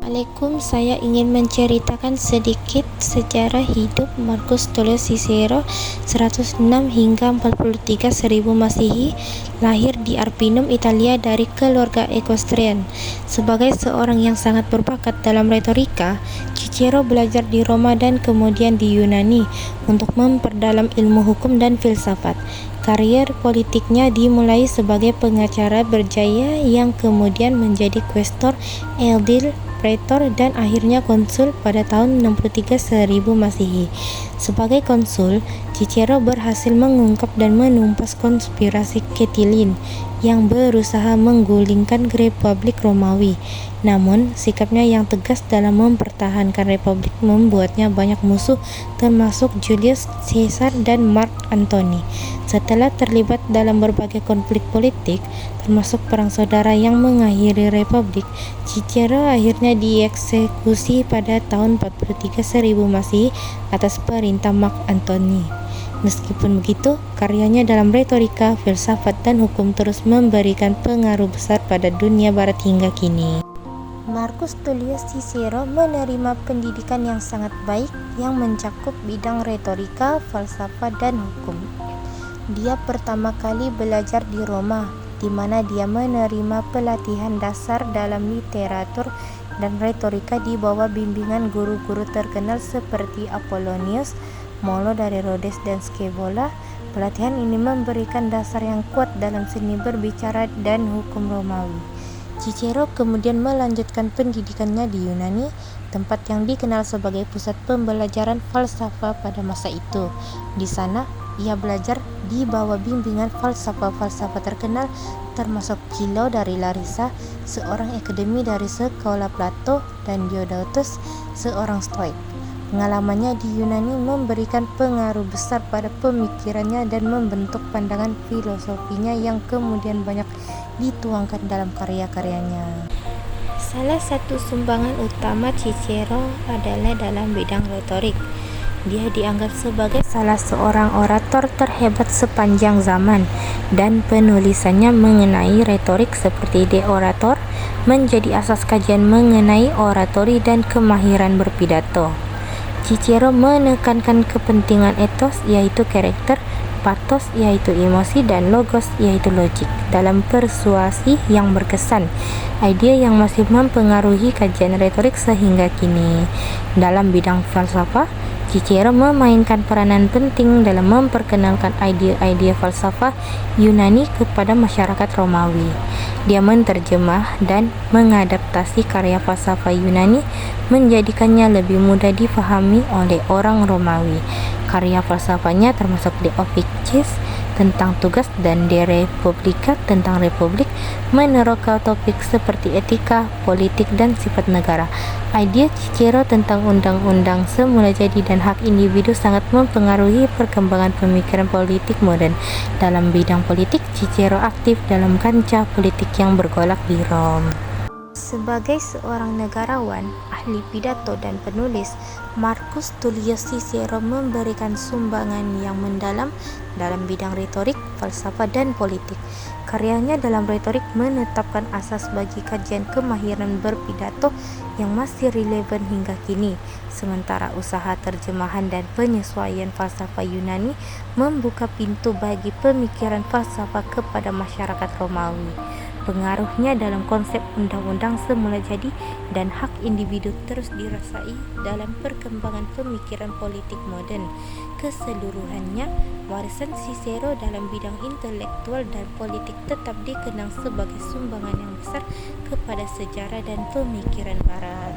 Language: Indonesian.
Assalamualaikum, saya ingin menceritakan sedikit sejarah hidup Marcus Tullius Cicero 106 hingga 43 1000 Masehi. Lahir di Arpinum, Italia dari keluarga Equestrian. Sebagai seorang yang sangat berbakat dalam retorika, Cicero belajar di Roma dan kemudian di Yunani untuk memperdalam ilmu hukum dan filsafat. Karier politiknya dimulai sebagai pengacara berjaya yang kemudian menjadi quaestor, aedile, praetor, dan akhirnya konsul pada tahun 63 1000 Masehi. Sebagai konsul, Cicero berhasil mengungkap dan menumpas konspirasi Catilin yang berusaha menggulingkan Republik Romawi. Namun, sikapnya yang tegas dalam mempertahankan republik membuatnya banyak musuh, termasuk Julius Caesar dan Mark Antony. Setelah terlibat dalam berbagai konflik politik, termasuk perang saudara yang mengakhiri republik, Cicero akhirnya dieksekusi pada tahun 43 1000 Masehi atas perintah Mark Antony. Meskipun begitu, karyanya dalam retorika, filsafat, dan hukum terus memberikan pengaruh besar pada dunia barat hingga kini. Marcus Tullius Cicero menerima pendidikan yang sangat baik yang mencakup bidang retorika, falsafah, dan hukum. Dia pertama kali belajar di Roma, di mana dia menerima pelatihan dasar dalam literatur dan retorika di bawah bimbingan guru-guru terkenal seperti Apollonius, Molo dari Rhodes, dan Scaevola. Pelatihan ini memberikan dasar yang kuat dalam seni berbicara dan hukum Romawi. Cicero kemudian melanjutkan pendidikannya di Yunani, tempat yang dikenal sebagai pusat pembelajaran falsafah pada masa itu. Di sana, ia belajar di bawah bimbingan falsafah-falsafah terkenal, termasuk Philo dari Larissa, seorang akademi dari sekolah Plato, dan Diodotus, seorang Stoik. Pengalamannya di Yunani memberikan pengaruh besar pada pemikirannya dan membentuk pandangan filosofinya yang kemudian banyak dituangkan dalam karya-karyanya. Salah satu sumbangan utama Cicero adalah dalam bidang retorik. Dia dianggap sebagai salah seorang orator terhebat sepanjang zaman, dan penulisannya mengenai retorik seperti De Orator menjadi asas kajian mengenai oratori dan kemahiran berpidato. Cicero menekankan kepentingan ethos, yaitu karakter, pathos, yaitu emosi, dan logos, yaitu logik, dalam persuasi yang berkesan, idea yang masih mempengaruhi kajian retorik sehingga kini. Dalam bidang falsafah, Cicero memainkan peranan penting dalam memperkenalkan ide-ide falsafah Yunani kepada masyarakat Romawi. Dia menerjemah dan mengadaptasi karya falsafah Yunani, menjadikannya lebih mudah difahami oleh orang Romawi. Karya falsafahnya termasuk De Officiis tentang tugas dan De Republica tentang republik, meneroka topik seperti etika, politik, dan sifat negara. Idea Cicero tentang undang-undang semula jadi dan hak individu sangat mempengaruhi perkembangan pemikiran politik modern. Dalam bidang politik, Cicero aktif dalam kancah politik yang bergolak di Roma. Sebagai seorang negarawan, ahli pidato, dan penulis, Marcus Tullius Cicero memberikan sumbangan yang mendalam dalam bidang retorik, falsafah, dan politik. Karyanya dalam retorik menetapkan asas bagi kajian kemahiran berpidato yang masih relevan hingga kini, sementara usaha terjemahan dan penyesuaian falsafah Yunani membuka pintu bagi pemikiran falsafah kepada masyarakat Romawi. Pengaruhnya dalam konsep undang-undang semula jadi dan hak individu terus dirasai dalam perkembangan pemikiran politik modern. Keseluruhannya, warisan Cicero dalam bidang intelektual dan politik tetap dikenang sebagai sumbangan yang besar kepada sejarah dan pemikiran Barat.